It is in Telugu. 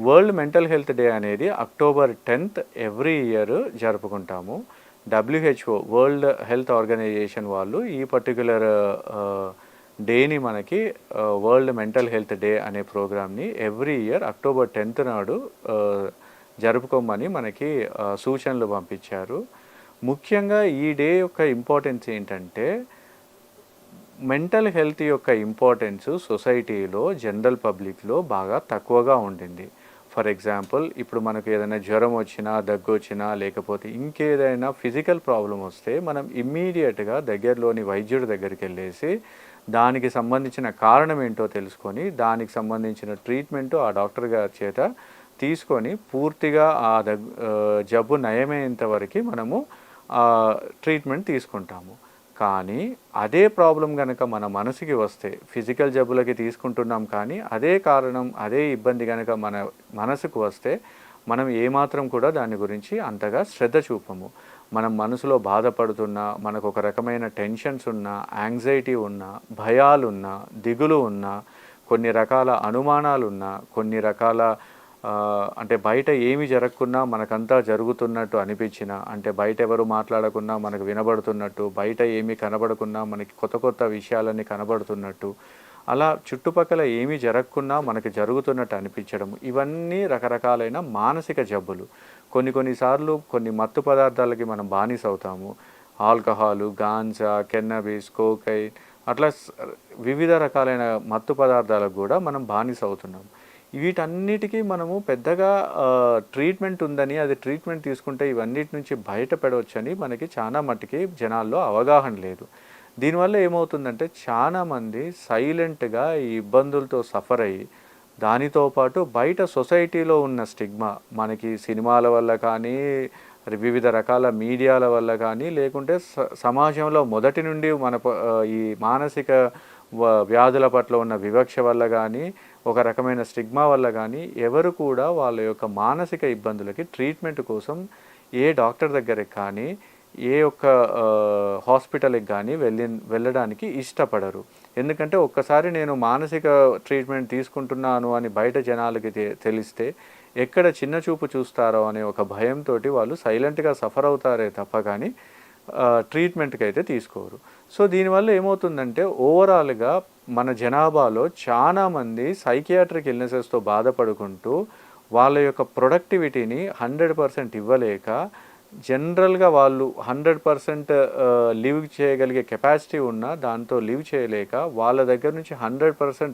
వరల్డ్ మెంటల్ హెల్త్ డే అనేది అక్టోబర్ 10th ఎవ్రీ ఇయర్ జరుపుకుంటాము. డబ్ల్యూహెచ్ఓ వరల్డ్ హెల్త్ ఆర్గనైజేషన్ వాళ్ళు ఈ పర్టిక్యులర్ డేని మనకి వరల్డ్ మెంటల్ హెల్త్ డే అనే ప్రోగ్రామ్ని ఎవ్రీ ఇయర్ అక్టోబర్ 10th నాడు జరుపుకోమని మనకి సూచనలు పంపించారు. ముఖ్యంగా ఈ డే యొక్క ఇంపార్టెన్స్ ఏంటంటే, మెంటల్ హెల్త్ యొక్క ఇంపార్టెన్స్ సొసైటీలో జనరల్ పబ్లిక్లో బాగా తక్కువగా ఉండింది. ఫర్ ఎగ్జాంపుల్, ఇప్పుడు మనకు ఏదైనా జ్వరం వచ్చినా, దగ్గు వచ్చినా, లేకపోతే ఇంకేదైనా ఫిజికల్ ప్రాబ్లం వస్తే మనం ఇమ్మీడియట్గా దగ్గరలోని వైద్యుడి దగ్గరికి వెళ్ళేసి దానికి సంబంధించిన కారణం ఏంటో తెలుసుకొని దానికి సంబంధించిన ట్రీట్మెంటు ఆ డాక్టర్ గారి చేత తీసుకొని పూర్తిగా జబ్బు నయమయ్యేంత వరకు మనము ట్రీట్మెంట్ తీసుకుంటాము. కానీ అదే ప్రాబ్లం కనుక మన మనసుకి వస్తే, ఫిజికల్ జబ్బులకి తీసుకుంటున్నాం కానీ అదే కారణం, అదే ఇబ్బంది కనుక మన మనసుకు వస్తే మనం ఏమాత్రం కూడా దాని గురించి అంతగా శ్రద్ధ చూపము. మనం మనసులో బాధపడుతున్నా, మనకు ఒక రకమైన టెన్షన్స్ ఉన్నా, యాంగ్జైటీ ఉన్నా, భయాలున్నా, దిగులు ఉన్నా, కొన్ని రకాల అనుమానాలున్నా, కొన్ని రకాల అంటే బయట ఏమి జరగకున్నా మనకంతా జరుగుతున్నట్టు అనిపించినా, అంటే బయట ఎవరు మాట్లాడకున్నా మనకు వినబడుతున్నట్టు, బయట ఏమీ కనబడకున్నా మనకి కొత్త కొత్త విషయాలన్నీ కనబడుతున్నట్టు, అలా చుట్టుపక్కల ఏమీ జరగకున్నా మనకి జరుగుతున్నట్టు అనిపించడం, ఇవన్నీ రకరకాలైన మానసిక జబ్బులు. కొన్నిసార్లు కొన్ని మత్తు పదార్థాలకి మనం బానిస అవుతాము. ఆల్కహాలు, గాంజా, కెన్నబిస్, కోకైన్, అట్లా వివిధ రకాలైన మత్తు పదార్థాలకు కూడా మనం బానిస అవుతున్నాం. వీటన్నిటికీ మనము పెద్దగా ట్రీట్మెంట్ ఉందని, అది ట్రీట్మెంట్ తీసుకుంటే ఇవన్నిటి నుంచి బయటపడవచ్చని మనకి చాలా మట్టుకి జనాల్లో అవగాహన లేదు. దీనివల్ల ఏమవుతుందంటే చాలామంది సైలెంట్గా ఈ ఇబ్బందులతో సఫర్ అయ్యి, దానితో పాటు బయట సొసైటీలో ఉన్న స్టిగ్మా, మనకి సినిమాల వల్ల కానీ, వివిధ రకాల మీడియాల వల్ల కానీ, లేకుంటే సమాజంలో మొదటి నుండి ఈ మానసిక వ్యాధుల పట్ల ఉన్న వివక్ష వల్ల కానీ, ఒక రకమైన స్టిగ్మా వల్ల కానీ ఎవరు కూడా వాళ్ళ యొక్క మానసిక ఇబ్బందులకి ట్రీట్మెంట్ కోసం ఏ డాక్టర్ దగ్గరికి కానీ, ఏ ఒక్క హాస్పిటల్కి కానీ వెళ్ళడానికి ఇష్టపడరు. ఎందుకంటే ఒక్కసారి నేను మానసిక ట్రీట్మెంట్ తీసుకుంటున్నాను అని బయట జనాలకి తెలిస్తే ఎక్కడ చిన్న చూపు చూస్తారో అనే ఒక భయంతో వాళ్ళు సైలెంట్గా సఫర్ అవుతారే తప్ప కానీ ట్రీట్మెంట్కి అయితే తీసుకోరు. సో దీనివల్ల ఏమవుతుందంటే ఓవరాల్గా మన జనాభాలో చాలామంది సైకియాట్రిక్ ఇల్నెసెస్తో బాధపడుకుంటూ వాళ్ళ యొక్క ప్రొడక్టివిటీని 100% ఇవ్వలేక, జనరల్గా వాళ్ళు 100% లివ్ చేయగలిగే కెపాసిటీ ఉన్నా దాంతో లివ్ చేయలేక వాళ్ళ దగ్గర నుంచి 100%